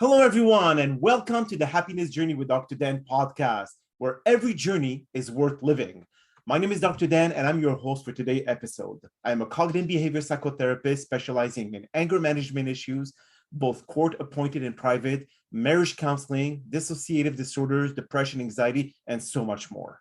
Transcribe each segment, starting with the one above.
Hello, everyone, and welcome to the Happiness Journey with Dr. Dan podcast, where every journey is worth living. My name is Dr. Dan, and I'm your host for today's episode. I am a cognitive behavior psychotherapist specializing in anger management issues, both court-appointed and private, marriage counseling, dissociative disorders, depression, anxiety, and so much more.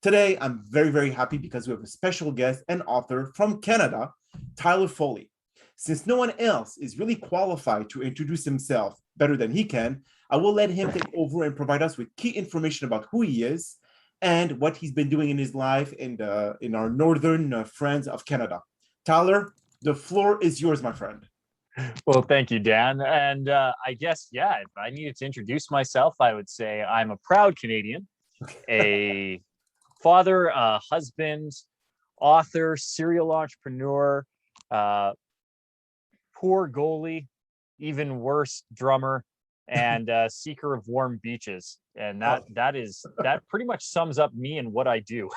Today, I'm very, very happy because we have a special guest and author from Canada, Tyler Foley. Since no one else is really qualified to introduce himself better than he can, I will let him take over and provide us with key information about who he is and what he's been doing in his life in our northern friends of Canada. Tyler, the floor is yours, my friend. Well, thank you, Dan. And I guess, if I needed to introduce myself, I would say I'm a proud Canadian, a father, a husband, author, serial entrepreneur, poor goalie, even worse drummer, and seeker of warm beaches. And that pretty much sums up me and what I do.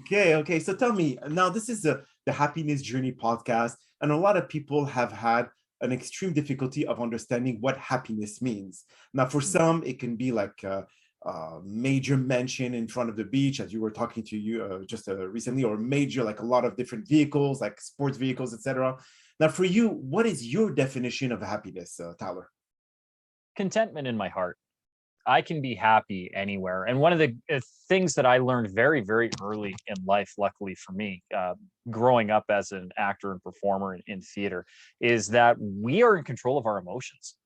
Okay. So tell me, now this is the Happiness Journey podcast, and a lot of people have had an extreme difficulty of understanding what happiness means. Now, for some, it can be like a major mansion in front of the beach, as you were talking to you just recently, or major, like a lot of different vehicles, like sports vehicles, etc. Now, for you, what is your definition of happiness, Tyler? Contentment in my heart. I can be happy anywhere. And one of the things that I learned very, very early in life, luckily for me, growing up as an actor and performer in theater, is that we are in control of our emotions.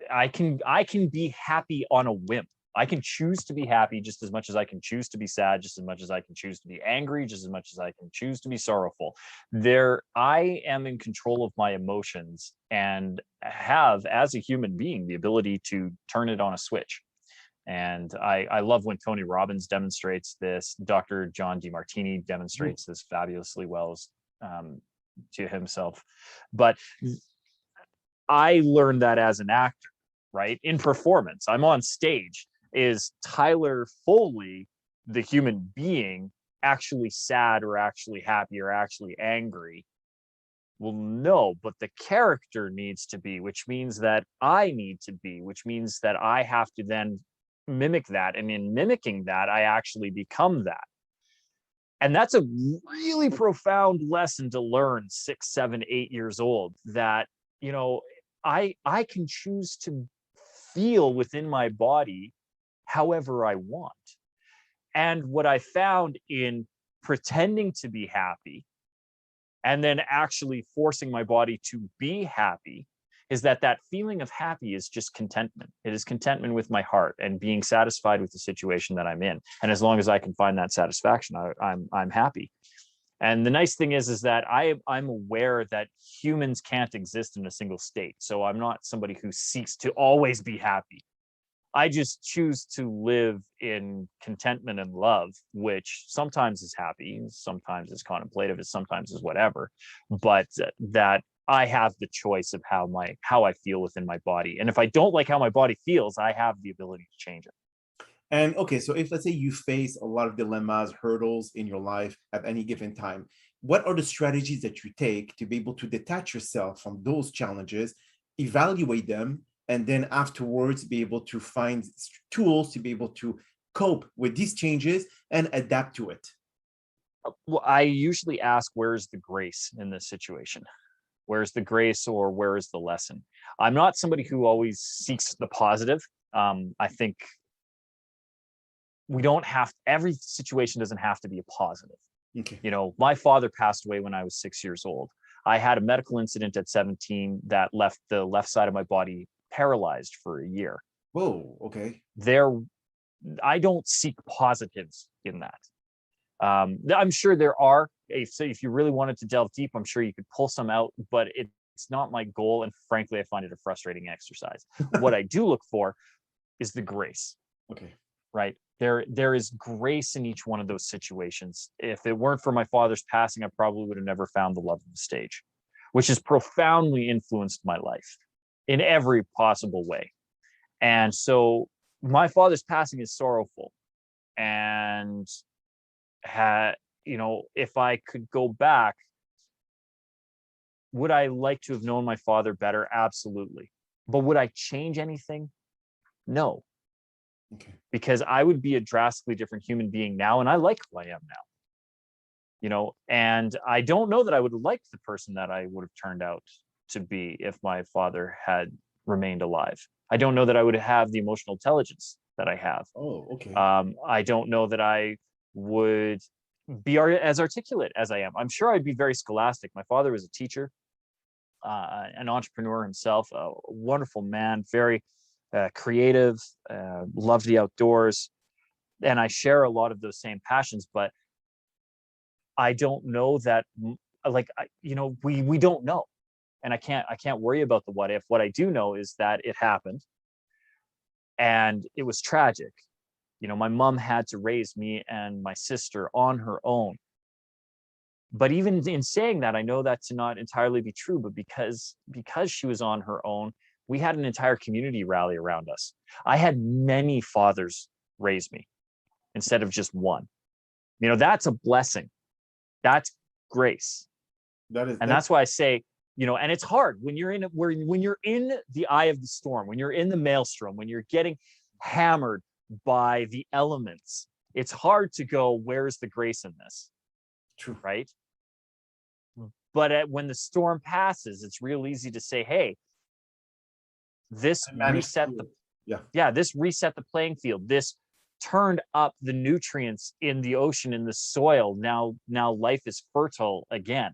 I can be happy on a whim. I can choose to be happy just as much as I can choose to be sad, just as much as I can choose to be angry, just as much as I can choose to be sorrowful. I am in control of my emotions and have, as a human being, the ability to turn it on a switch. And I love when Tony Robbins demonstrates this. Dr. John DeMartini demonstrates this fabulously well to himself. But I learned that as an actor, right? In performance, I'm on stage. Is Tyler Foley, the human being, actually sad or actually happy or actually angry? Well, no, but the character needs to be, which means that I need to be, which means that I have to then mimic that. And in mimicking that, I actually become that. And that's a really profound lesson to learn 6, 7, 8 years old, that, I can choose to feel within my body however I want. And what I found in pretending to be happy and then actually forcing my body to be happy is that feeling of happy is just contentment. It is contentment with my heart and being satisfied with the situation that I'm in. And as long as I can find that satisfaction, I'm happy. And the nice thing is that I'm aware that humans can't exist in a single state. So I'm not somebody who seeks to always be happy. I just choose to live in contentment and love, which sometimes is happy, sometimes is contemplative, and sometimes is whatever. But that I have the choice of how I feel within my body. And if I don't like how my body feels, I have the ability to change it. And okay, so if let's say you face a lot of dilemmas, hurdles in your life at any given time, what are the strategies that you take to be able to detach yourself from those challenges, evaluate them, and then afterwards be able to find tools to be able to cope with these changes and adapt to it? Well, I usually ask, where's the grace in this situation? Where's the grace, or where is the lesson? I'm not somebody who always seeks the positive. I think every situation doesn't have to be a positive. Okay. My father passed away when I was 6 years old. I had a medical incident at 17 that left the left side of my body paralyzed for a year. Whoa, okay. I don't seek positives in that. I'm sure there are. If you really wanted to delve deep, I'm sure you could pull some out, but it's not my goal. And frankly, I find it a frustrating exercise. What I do look for is the grace. Okay. Right? There is grace in each one of those situations. If it weren't for my father's passing, I probably would have never found the love of the stage, which has profoundly influenced my life in every possible way. And so my father's passing is sorrowful. And if I could go back, would I like to have known my father better? Absolutely. But would I change anything? No, Okay. because I would be a drastically different human being now, and I like who I am now. And I don't know that I would have liked the person that I would have turned out to be if my father had remained alive. I don't know that I would have the emotional intelligence that I have. Oh, okay. I don't know that I would be as articulate as I am. I'm sure I'd be very scholastic. My father was a teacher, an entrepreneur himself, a wonderful man, very creative, loved the outdoors. And I share a lot of those same passions, but I don't know that, we don't know. And I can't worry about the what if. What I do know is that it happened and it was tragic. My mom had to raise me and my sister on her own. But even in saying that, I know that to not entirely be true, but because she was on her own, we had an entire community rally around us. I had many fathers raise me instead of just one. That's a blessing. That's grace. That's why I say, and it's hard when you're in the eye of the storm, when you're in the maelstrom, when you're getting hammered by the elements. It's hard to go, where's the grace in this? True. Right? But when the storm passes, it's real easy to say, hey, this reset the playing field. This turned up the nutrients in the ocean, in the soil. Now life is fertile again.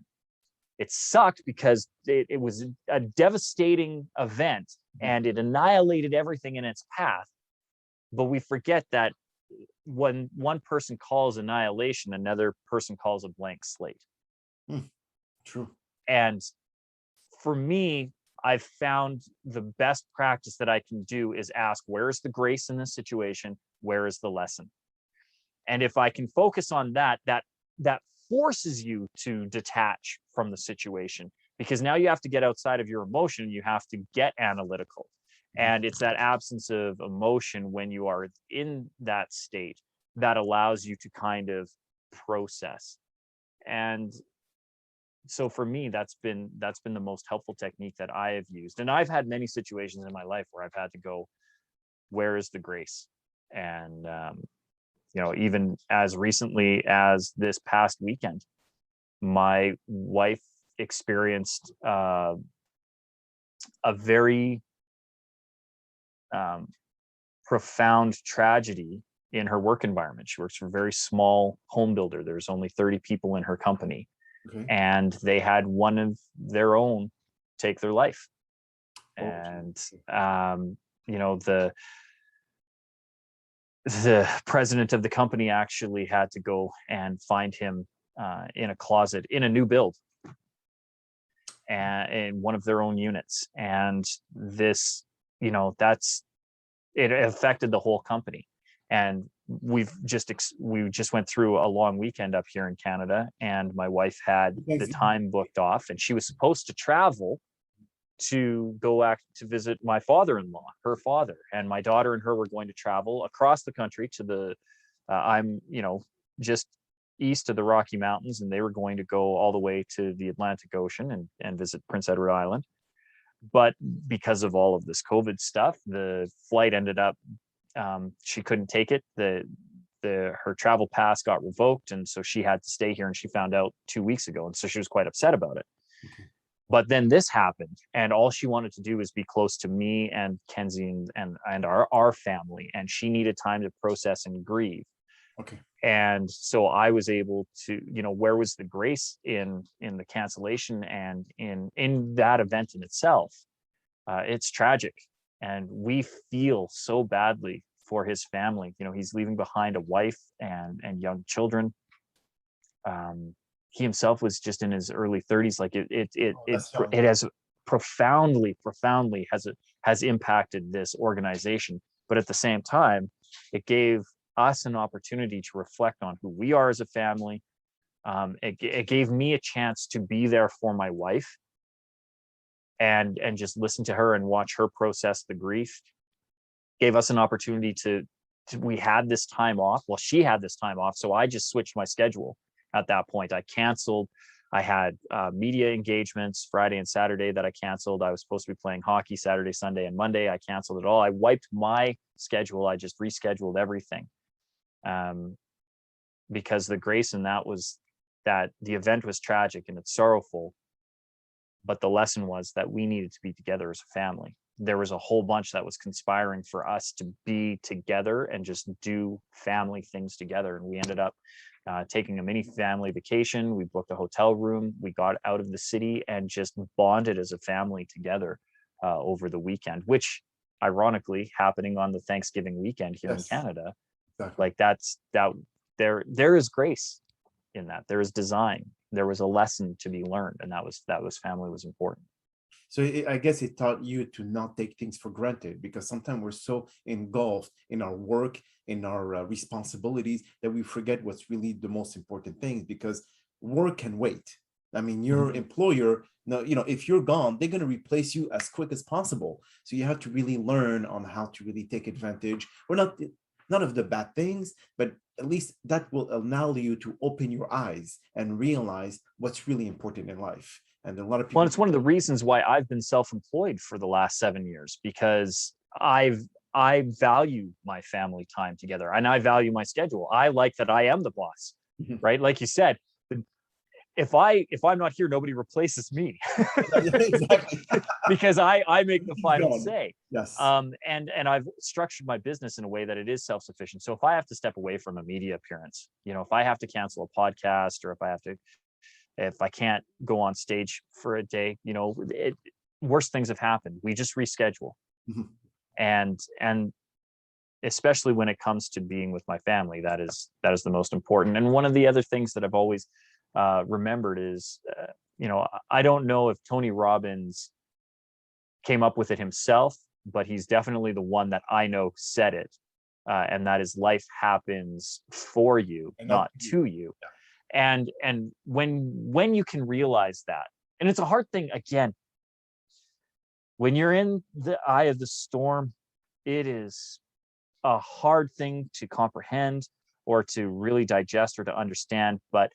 It sucked because it was a devastating event and it annihilated everything in its path. But we forget that when one person calls annihilation, another person calls a blank slate. True. And for me, I've found the best practice that I can do is ask, where is the grace in this situation? Where is the lesson? And if I can focus on that forces you to detach from the situation, because now you have to get outside of your emotion. You have to get analytical. And it's that absence of emotion when you are in that state that allows you to kind of process. And so for me, that's been the most helpful technique that I have used. And I've had many situations in my life where I've had to go, where is the grace? And even as recently as this past weekend, my wife experienced a very profound tragedy in her work environment. She works for a very small home builder. There's only 30 people in her company. Okay. And they had one of their own take their life. Okay. And the president of the company actually had to go and find him in a closet in a new build and in one of their own units. And this, it affected the whole company. And we just went through a long weekend up here in Canada, and my wife had the time booked off, and she was supposed to travel to go to visit my father-in-law, her father, and my daughter and her were going to travel across the country to the I'm just east of the Rocky Mountains, and they were going to go all the way to the Atlantic Ocean and visit Prince Edward Island. But because of all of this COVID stuff, the flight ended up she couldn't take it. Her travel pass got revoked, and so she had to stay here, and she found out 2 weeks ago, and so she was quite upset about it. Okay. But then this happened, and all she wanted to do was be close to me and Kenzie and our family, and she needed time to process and grieve. Okay. And so I was able to, where was the grace in the cancellation and in that event in itself? It's tragic. And we feel so badly for his family. He's leaving behind a wife and young children. He himself was just in his early 30s. Like it has profoundly has impacted this organization. But at the same time, it gave us an opportunity to reflect on who we are as a family. It gave me a chance to be there for my wife. And just listen to her and watch her process the grief. Gave us an opportunity we had this time off. Well, she had this time off, so I just switched my schedule at that point. I canceled I had media engagements Friday and Saturday that I canceled. I was supposed to be playing hockey Saturday, Sunday, and Monday. I canceled it all. I wiped my schedule. I just rescheduled everything. Because the grace in that was that the event was tragic and it's sorrowful, but the lesson was that we needed to be together as a family. There was a whole bunch that was conspiring for us to be together and just do family things together. And we ended up taking a mini family vacation. We booked a hotel room. We got out of the city and just bonded as a family together over the weekend, which ironically happening on the Thanksgiving weekend here in Canada. Exactly. Like there is grace in that. There is design. There was a lesson to be learned, and that was family was important. So I guess it taught you to not take things for granted, because sometimes we're so engulfed in our work, in our responsibilities, that we forget what's really the most important things, because work can wait. I mean, your employer, if you're gone, they're going to replace you as quick as possible. So you have to really learn on how to really take advantage, or none of the bad things, but at least that will allow you to open your eyes and realize what's really important in life. And a lot of people. Well, it's one of the reasons why I've been self-employed for the last 7 years, because I value my family time together, and I value my schedule. I like that I am the boss, right? Like you said, if I'm not here, nobody replaces me. Exactly. Because I make the final say. Yes. And I've structured my business in a way that it is self-sufficient. So if I have to step away from a media appearance, if I have to cancel a podcast, or if I can't go on stage for a day, worse things have happened. We just reschedule. And especially when it comes to being with my family, that is the most important. And one of the other things that I've always remembered is, I don't know if Tony Robbins came up with it himself, but he's definitely the one that I know said it. And that is, life happens for you, not to you. Yeah. And when you can realize that, and it's a hard thing, again, when you're in the eye of the storm, it is a hard thing to comprehend or to really digest or to understand. But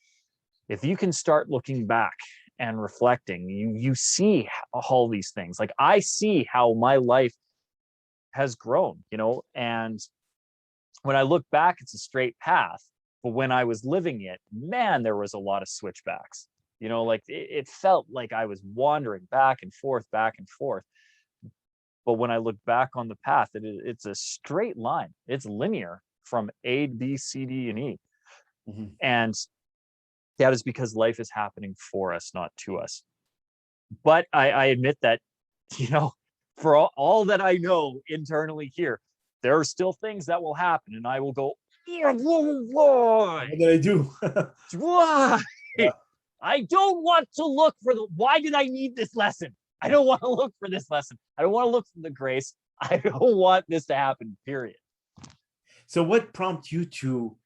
if you can start looking back and reflecting, you see all these things. Like, I see how my life has grown, and when I look back, it's a straight path. But when I was living it, man, there was a lot of switchbacks. Like it felt like I was wandering back and forth. But when I look back on the path, it's a straight line. It's linear from A, B, C, D, and E. And that is because life is happening for us, not to us. But I admit that, for all that I know internally here, there are still things that will happen, and I will go, why? What did I do? Why? Yeah. I don't want to look for why did I need this lesson? I don't want to look for this lesson. I don't want to look for the grace. I don't want this to happen, period. So what prompted you to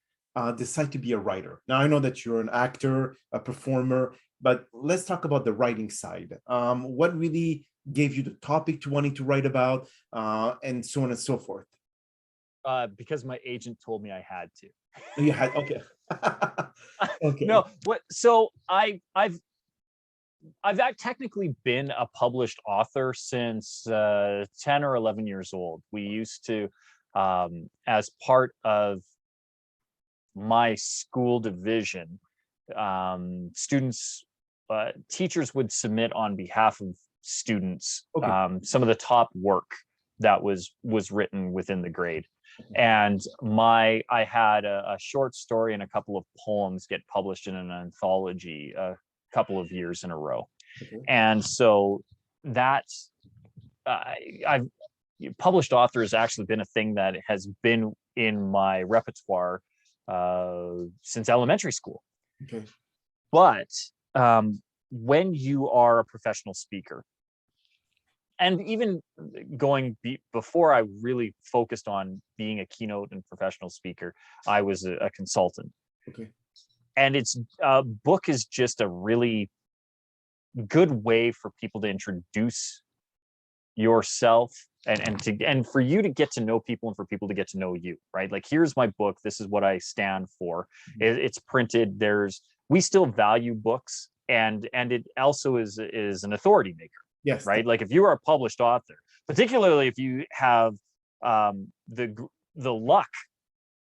decide to be a writer? Now, I know that you're an actor, a performer, but let's talk about the writing side. What really gave you the topic to wanting to write about, and so on and so forth? Because my agent told me I had to. You had, okay. Okay. No, what? So I've technically been a published author since 10 or 11 years old. We used to, as part of my school division, teachers would submit on behalf of students some of the top work that was written within the grade. And I had a short story and a couple of poems get published in an anthology a couple of years in a row. And so that's published author has actually been a thing that has been in my repertoire since elementary school. But when you are a professional speaker, and even before I really focused on being a keynote and professional speaker, I was a consultant. And a book is just a really good way for people to introduce yourself and for you to get to know people and for people to get to know you, right? Like, here's my book. This is what I stand for. It's printed. We still value books and it also is an authority maker, Yes. right? Like if you are a published author, particularly if you have the luck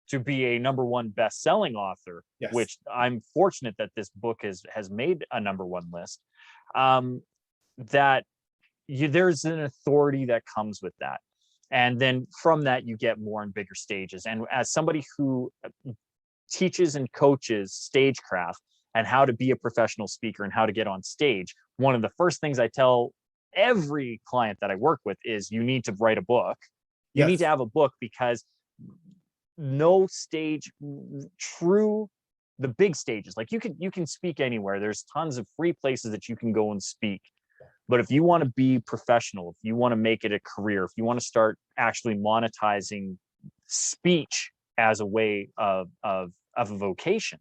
to be a number one best-selling author, Yes. which I'm fortunate that this book has made a number one list, that there's an authority that comes with that. And then from that, you get more and bigger stages. And as somebody who teaches and coaches stagecraft and how to be a professional speaker and how to get on stage, one of the first things I tell every client that I work with is you need to write a book. You need to have a book, because no stage, the big stages, like you can speak anywhere. There's tons of free places that you can go and speak. But if you want to be professional, if you want to make it a career, if you want to start actually monetizing speech as a way of a vocation,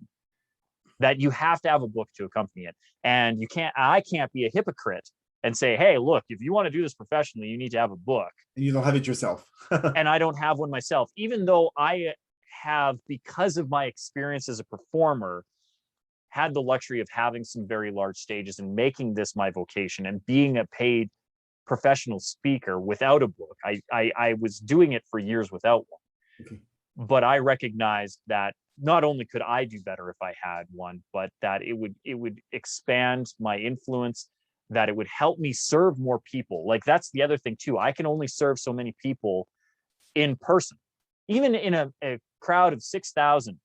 that you have to have a book to accompany it. And I can't be a hypocrite and say, hey, look, if you want to do this professionally, you need to have a book. You don't have it yourself. And I don't have one myself, even though I have, because of my experience as a performer, had the luxury of having some very large stages and making this my vocation and being a paid professional speaker without a book. I was doing it for years without one. Okay. But I recognized that not only could I do better if I had one, but that it would expand my influence, that it would help me serve more people. Like that's the other thing too. I can only serve so many people in person. Even in a crowd of 6,000,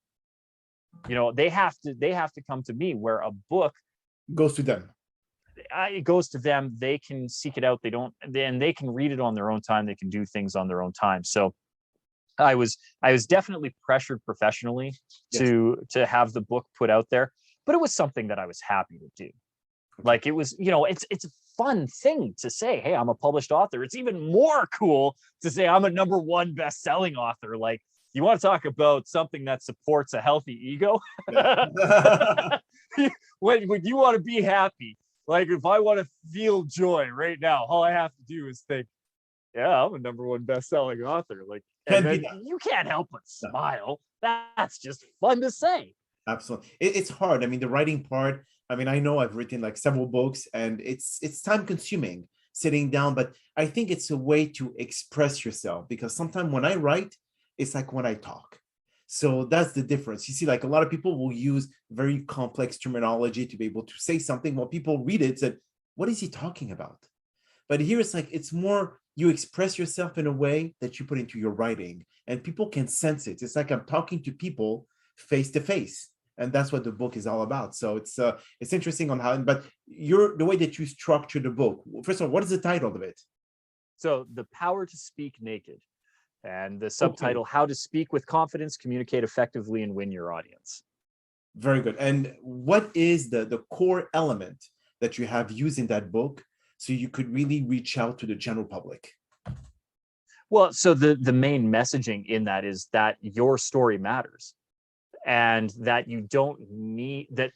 they have to come to me, where a book goes to them. It goes to them. They can seek it out. They can read it on their own time. They can do things on their own time. So I was definitely pressured professionally to have the book put out there, but it was something that I was happy to do. Okay. Like it was, it's a fun thing to say, hey, I'm a published author. It's even more cool to say I'm a number one best-selling author. Like, you want to talk about something that supports a healthy ego? Yeah. when you want to be happy, like if I want to feel joy right now, all I have to do is think, yeah, I'm a number one best-selling author. Like, and then you can't help but smile. That's just fun to say. Absolutely. It's hard. I mean, the writing part, I mean, I know I've written like several books, and it's time consuming sitting down, but I think it's a way to express yourself, because sometimes when I write, it's like when I talk. So that's the difference. You see, like a lot of people will use very complex terminology to be able to say something. While people read it, said, what is he talking about? But here it's like, it's more, you express yourself in a way that you put into your writing, and people can sense it. It's like I'm talking to people face to face. And that's what the book is all about. So it's interesting on how, but the way that you structure the book. First of all, what is the title of it? So The Power to Speak Naked. And the subtitle, How to Speak with Confidence, Communicate Effectively, and Win Your Audience. Very good. And what is the core element that you have used in that book so you could really reach out to the general public? Well, so the main messaging in that is that your story matters, and that you don't need that.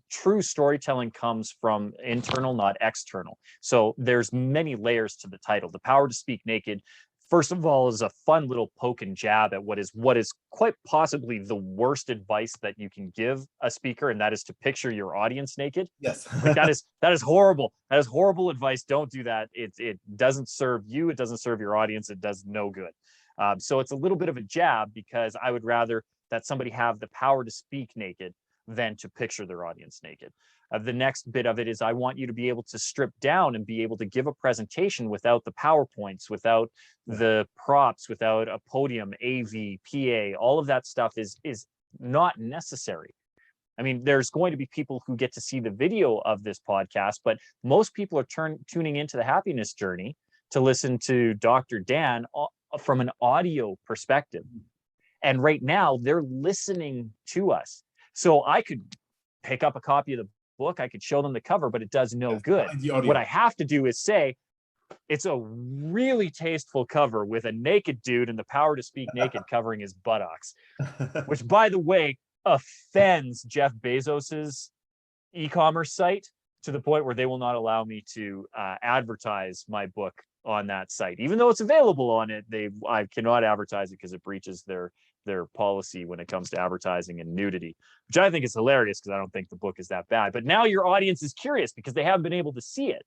True storytelling comes from internal, not external. So there's many layers to the title. The Power to Speak Naked, first of all, is a fun little poke and jab at what is quite possibly the worst advice that you can give a speaker, and that is to picture your audience naked. Yes. Like that is horrible. That is horrible advice. Don't do that. It doesn't serve you. It doesn't serve your audience. It does no good. So it's a little bit of a jab, because I would rather that somebody have the power to speak naked than to picture their audience naked. The next bit of it is I want you to be able to strip down and be able to give a presentation without the PowerPoints, without the props, without a podium, AV, PA. All of that stuff is not necessary. I mean, there's going to be people who get to see the video of this podcast, but most people are tuning into the Happiness Journey to listen to Dr. Dan from an audio perspective. And right now they're listening to us. So I could pick up a copy of the book, I could show them the cover, but it does no good. What I have to do is say, it's a really tasteful cover with a naked dude and the power to speak naked covering his buttocks, which, by the way, offends Jeff Bezos's e-commerce site to the point where they will not allow me to advertise my book on that site. Even though it's available on it, I cannot advertise it because it breaches their their policy when it comes to advertising and nudity, which I think is hilarious because I don't think the book is that bad. But now your audience is curious because they haven't been able to see it.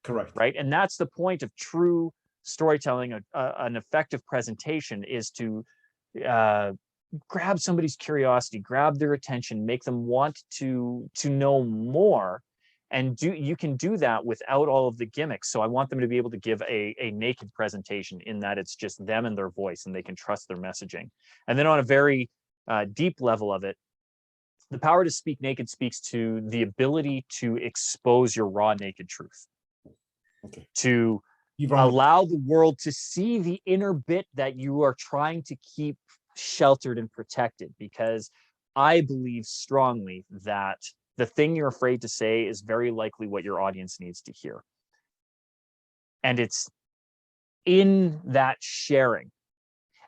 Correct. Right. And that's the point of true storytelling. An effective presentation is to grab somebody's curiosity, grab their attention, make them want to know more. And you can do that without all of the gimmicks. So I want them to be able to give a naked presentation in that it's just them and their voice and they can trust their messaging. And then on a very deep level of it, the power to speak naked speaks to the ability to expose your raw, naked truth. Okay. To allow the world to see the inner bit that you are trying to keep sheltered and protected. Because I believe strongly that the thing you're afraid to say is very likely what your audience needs to hear. And it's in that sharing.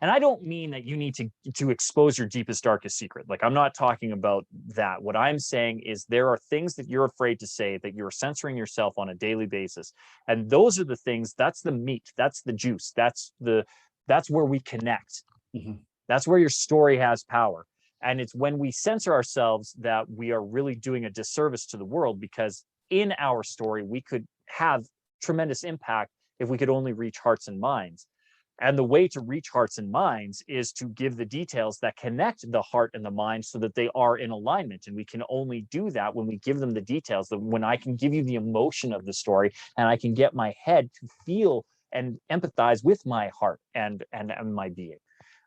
And I don't mean that you need to expose your deepest, darkest secret. Like, I'm not talking about that. What I'm saying is there are things that you're afraid to say that you're censoring yourself on a daily basis. And those are the things, that's the meat, that's the juice, that's where we connect. Mm-hmm. That's where your story has power. And it's when we censor ourselves that we are really doing a disservice to the world, because in our story, we could have tremendous impact if we could only reach hearts and minds. And the way to reach hearts and minds is to give the details that connect the heart and the mind so that they are in alignment. And we can only do that when we give them the details, that when I can give you the emotion of the story and I can get my head to feel and empathize with my heart and my being.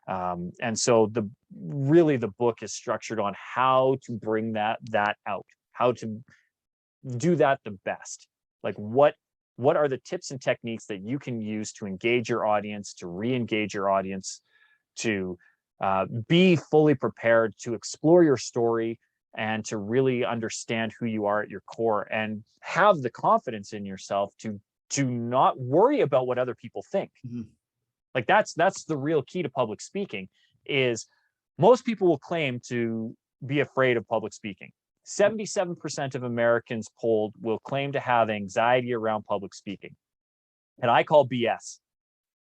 And so the book is structured on how to bring that out, how to do that the best. Like, what are the tips and techniques that you can use to engage your audience, to re-engage your audience, to be fully prepared, to explore your story, and to really understand who you are at your core, and have the confidence in yourself to not worry about what other people think. Mm-hmm. Like, that's the real key to public speaking. Is most people will claim to be afraid of public speaking. 77% of Americans polled will claim to have anxiety around public speaking. And I call BS.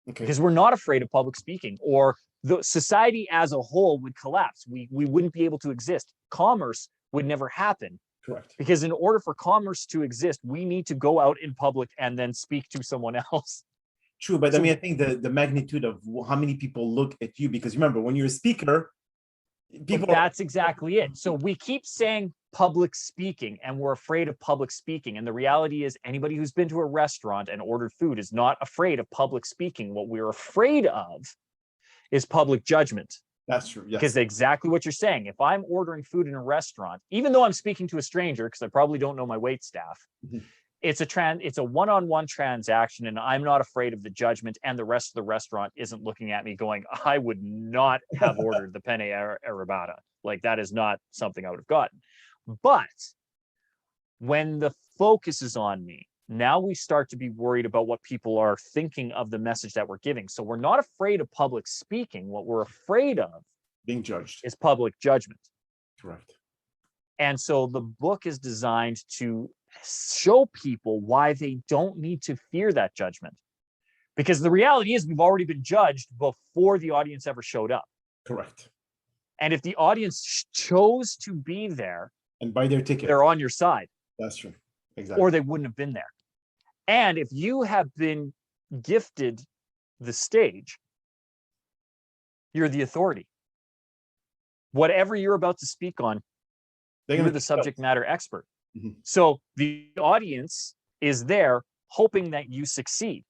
Okay. Because we're not afraid of public speaking, or the society as a whole would collapse. We wouldn't be able to exist. Commerce would never happen. Correct. Because in order for commerce to exist, we need to go out in public and then speak to someone else. True, but I mean, I think the magnitude of how many people look at you, because remember, when you're a speaker, that's exactly it. So we keep saying public speaking, and we're afraid of public speaking. And the reality is, anybody who's been to a restaurant and ordered food is not afraid of public speaking. What we're afraid of is public judgment. That's true. Yes. Because exactly what you're saying. If I'm ordering food in a restaurant, even though I'm speaking to a stranger, because I probably don't know my wait staff, mm-hmm. It's a one-on-one transaction, and I'm not afraid of the judgment, and the rest of the restaurant isn't looking at me going, I would not have ordered the penne arrabbiata. Like, that is not something I would have gotten. But when the focus is on me, now we start to be worried about what people are thinking of the message that we're giving. So we're not afraid of public speaking. What we're afraid of being judged is public judgment. Correct. And so the book is designed to show people why they don't need to fear that judgment. Because the reality is, we've already been judged before the audience ever showed up. Correct. And if the audience chose to be there and buy their ticket, they're on your side. That's true. Exactly. Or they wouldn't have been there. And if you have been gifted the stage, you're the authority. Whatever you're about to speak on, you're the subject matter expert. Mm-hmm. So the audience is there hoping that you succeed.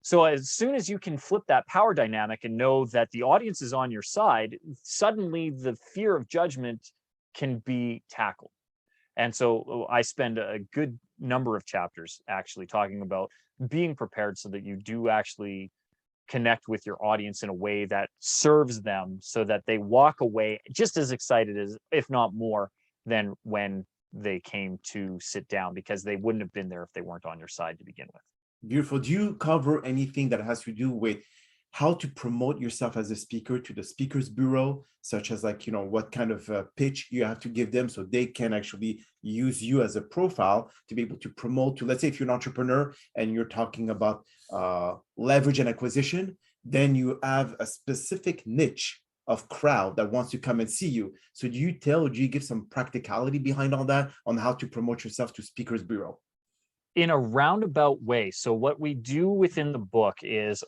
So as soon as you can flip that power dynamic and know that the audience is on your side, suddenly the fear of judgment can be tackled. And so I spend a good number of chapters actually talking about being prepared so that you do actually connect with your audience in a way that serves them, so that they walk away just as excited as, if not more, than when they came to sit down, because they wouldn't have been there if they weren't on your side to begin with. Beautiful. Do you cover anything that has to do with how to promote yourself as a speaker to the Speakers Bureau, such as, like, what kind of pitch you have to give them so they can actually use you as a profile to be able to promote to, let's say if you're an entrepreneur and you're talking about leverage and acquisition, then you have a specific niche of crowd that wants to come and see you. So do you give some practicality behind all that on how to promote yourself to Speakers Bureau? In a roundabout way. So what we do within the book is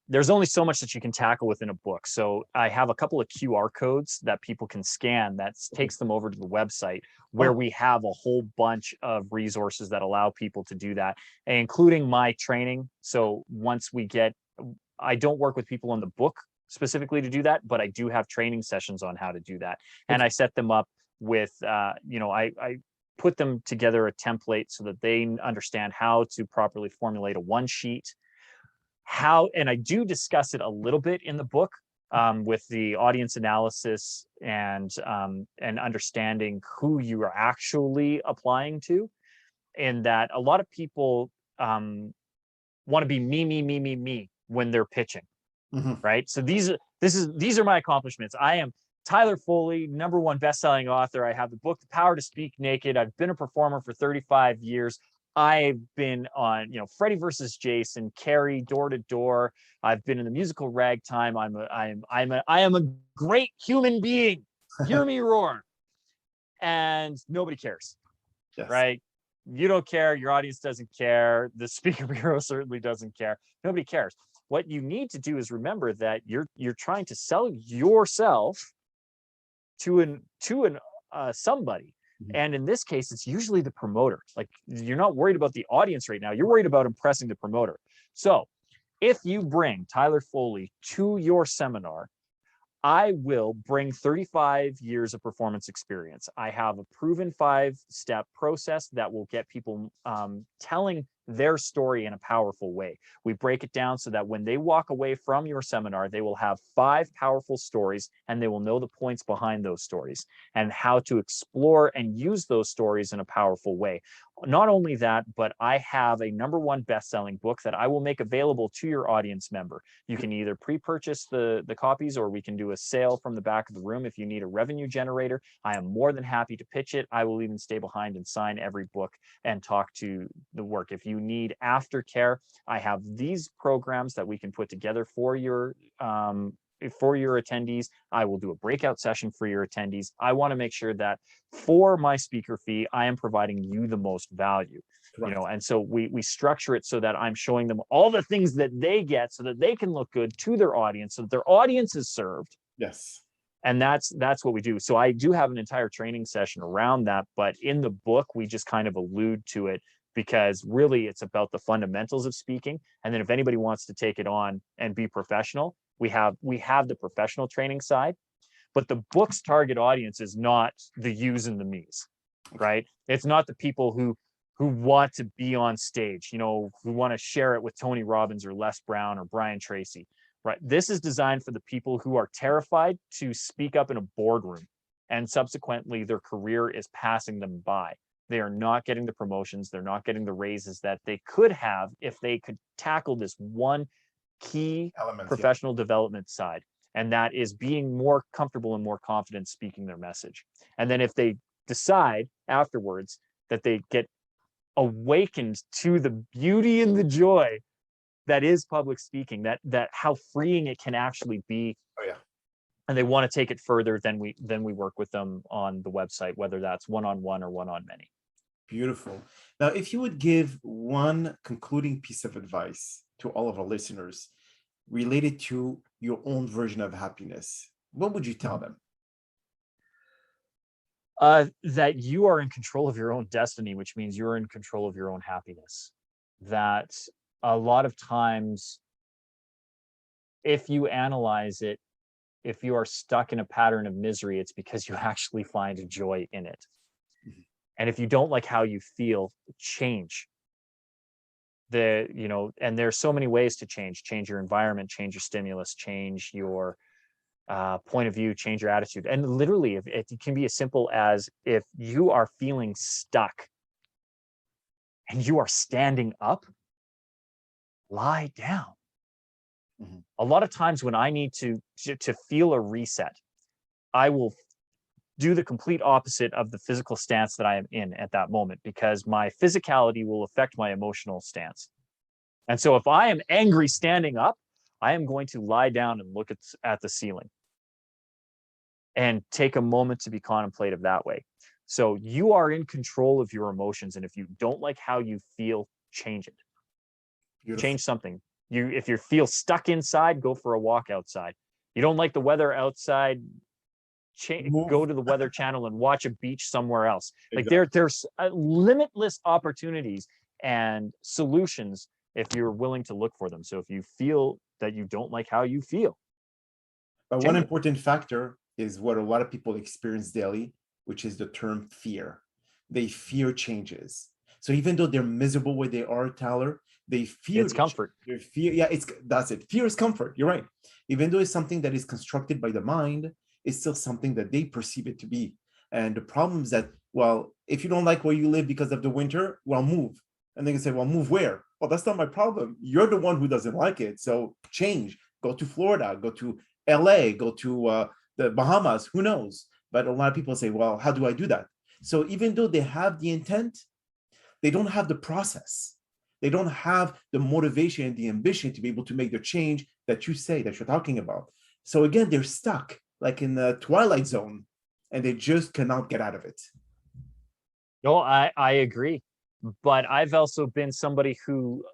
there's only so much that you can tackle within a book. So I have a couple of QR codes that people can scan that takes them over to the website where we have a whole bunch of resources that allow people to do that, including my training. So once we get, I don't work with people on the book specifically to do that, but I do have training sessions on how to do that. And I set them up with, I put them together a template so that they understand how to properly formulate a one sheet, and I do discuss it a little bit in the book with the audience analysis and understanding who you are actually applying to, and that a lot of people want to be me when they're pitching, right? So these are my accomplishments. I am Tyler Foley, #1 best-selling author. I have the book, The Power to Speak Naked. I've been a performer for 35 years. I've been on, Freddie versus Jason, Carrie, Door to Door. I've been in the musical Ragtime. I am a great human being. Hear me roar. And nobody cares, right? You don't care. Your audience doesn't care. The Speaker Bureau certainly doesn't care. Nobody cares. What you need to do is remember that you're trying to sell yourself to somebody. And in this case, it's usually the promoter. Like, you're not worried about the audience right now. You're worried about impressing the promoter. So if you bring Tyler Foley to your seminar, I will bring 35 years of performance experience. I have a proven 5-step process that will get people telling their story in a powerful way. We break it down so that when they walk away from your seminar, they will have 5 powerful stories, and they will know the points behind those stories and how to explore and use those stories in a powerful way. Not only that, but I have a #1 best-selling book that I will make available to your audience member. You can either pre-purchase the copies, or we can do a sale from the back of the room if you need a revenue generator. I am more than happy to pitch it. I will even stay behind and sign every book and talk to the work. If you need aftercare, I have these programs that we can put together for your attendees. I will do a breakout session for your attendees. I want to make sure that for my speaker fee, I am providing you the most value. Correct. And so we structure it so that I'm showing them all the things that they get so that they can look good to their audience, so that their audience is served. Yes. And that's what we do. So I do have an entire training session around that, but in the book, we just kind of allude to it, because really it's about the fundamentals of speaking. And then if anybody wants to take it on and be professional, we have the professional training side, but the book's target audience is not the yous and the me's, right? It's not the people who want to be on stage, who want to share it with Tony Robbins or Les Brown or Brian Tracy, right? This is designed for the people who are terrified to speak up in a boardroom, and subsequently their career is passing them by. They are not getting the promotions. They're not getting the raises that they could have if they could tackle this one key professional development side. And that is being more comfortable and more confident speaking their message. And then if they decide afterwards that they get awakened to the beauty and the joy that is public speaking, that how freeing it can actually be. Oh yeah. And they want to take it further, then we work with them on the website, whether that's one-on-one or one-on-many. Beautiful. Now, if you would give one concluding piece of advice to all of our listeners related to your own version of happiness, what would you tell them? That you are in control of your own destiny, which means you're in control of your own happiness. That a lot of times, if you analyze it, if you are stuck in a pattern of misery, it's because you actually find joy in it. Mm-hmm. And if you don't like how you feel, change. And there's so many ways to change your environment, change your stimulus, change your point of view, change your attitude. And literally, if it can be as simple as, if you are feeling stuck and you are standing up, lie down. Mm-hmm. A lot of times when I need to feel a reset, I will do the complete opposite of the physical stance that I am in at that moment, because my physicality will affect my emotional stance. And so if I am angry standing up, I am going to lie down and look at the ceiling. and take a moment to be contemplative that way. So you are in control of your emotions. And if you don't like how you feel, change it. Beautiful. Change something. If you feel stuck inside, go for a walk outside. You don't like the weather outside, go Move. to the Weather Channel and watch a beach somewhere else. Like Exactly. there's limitless opportunities and solutions if you're willing to look for them. So if you feel that you don't like how you feel, But one change it. important factor is what a lot of people experience daily, which is the term fear. They fear changes. So even though they're miserable where they are, Tyler, they fear It's the change. comfort. Their fear, yeah, that's it. Fear is comfort. You're right. Even though it's something that is constructed by the mind, it's still something that they perceive it to be. And the problem is that, well, if you don't like where you live because of the winter, well, move. And they can say, well, move where? Well, that's not my problem. You're the one who doesn't like it. So change. Go to Florida. Go to LA. Go to the Bahamas. Who knows? But a lot of people say, well, how do I do that? So even though they have the intent, they don't have the process. They don't have the motivation and the ambition to be able to make the change that you say that you're talking about. So again, they're stuck like in the twilight zone and they just cannot get out of it. No, I agree. But I've also been somebody who,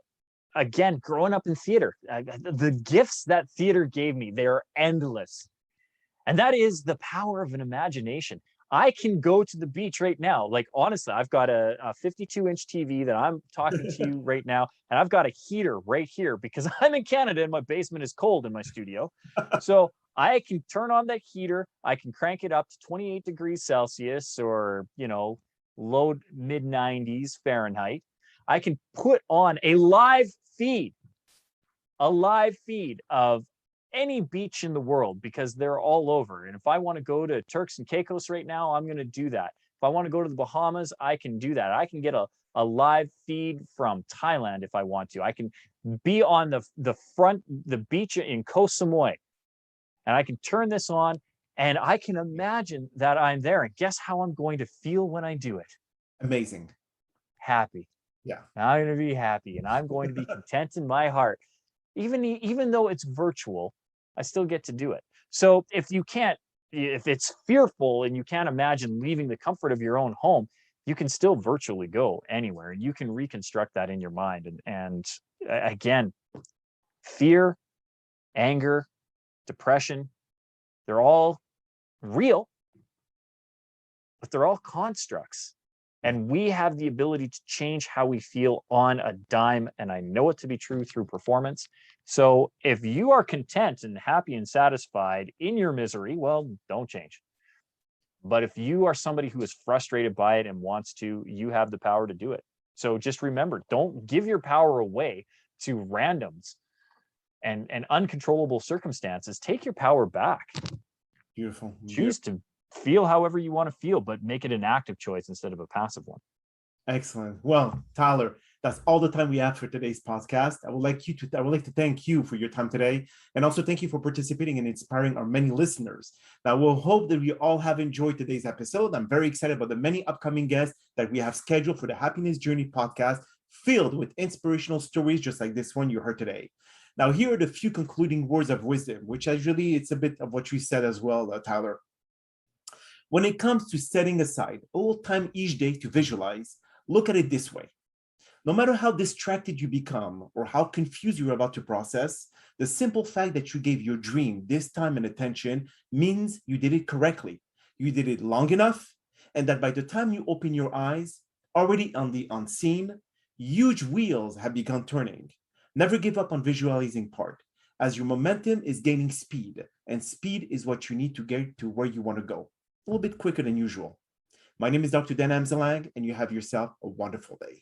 again, growing up in theater, the gifts that theater gave me, they are endless. And that is the power of an imagination. I can go to the beach right now. Like, honestly, I've got a 52-inch TV that I'm talking to you right now, and I've got a heater right here because I'm in Canada and my basement is cold in my studio. So I can turn on that heater. I can crank it up to 28 degrees Celsius or, low mid 90s Fahrenheit. I can put on feed, a live feed of any beach in the world because they're all over. And if I want to go to Turks and Caicos right now, I'm going to do that. If I want to go to the Bahamas, I can do that. I can get a live feed from Thailand if I want to. I can be on the beach in Koh Samui, and I can turn this on and I can imagine that I'm there. And guess how I'm going to feel when I do it? Amazing. Happy. Yeah. I'm going to be happy and I'm going to be content in my heart. Even though it's virtual, I still get to do it. So if it's fearful and you can't imagine leaving the comfort of your own home, you can still virtually go anywhere and you can reconstruct that in your mind. And again, fear, anger, depression, they're all real, but they're all constructs. And we have the ability to change how we feel on a dime. And I know it to be true through performance. So if you are content and happy and satisfied in your misery, well, don't change. But if you are somebody who is frustrated by it and wants to, you have the power to do it. So just remember, don't give your power away to randoms and uncontrollable circumstances. Take your power back. Beautiful. Choose to feel however you want to feel, but make it an active choice instead of a passive one. Excellent. Well, Tyler, that's all the time we have for today's podcast. I would like to thank you for your time today, and also thank you for participating and inspiring our many listeners. Now, we'll hope that we all have enjoyed today's episode. I'm very excited about the many upcoming guests that we have scheduled for the Happiness Journey podcast, filled with inspirational stories just like this one you heard today. Now, here are the few concluding words of wisdom, which actually it's a bit of what you said as well, Tyler. When it comes to setting aside a little time each day to visualize, look at it this way. No matter how distracted you become or how confused you're about to process, the simple fact that you gave your dream this time and attention means you did it correctly. You did it long enough, and that by the time you open your eyes, already on the unseen, huge wheels have begun turning. Never give up on visualizing part, as your momentum is gaining speed, and speed is what you need to get to where you want to go. A little bit quicker than usual. My name is Dr. Dan Amzalang, and you have yourself a wonderful day.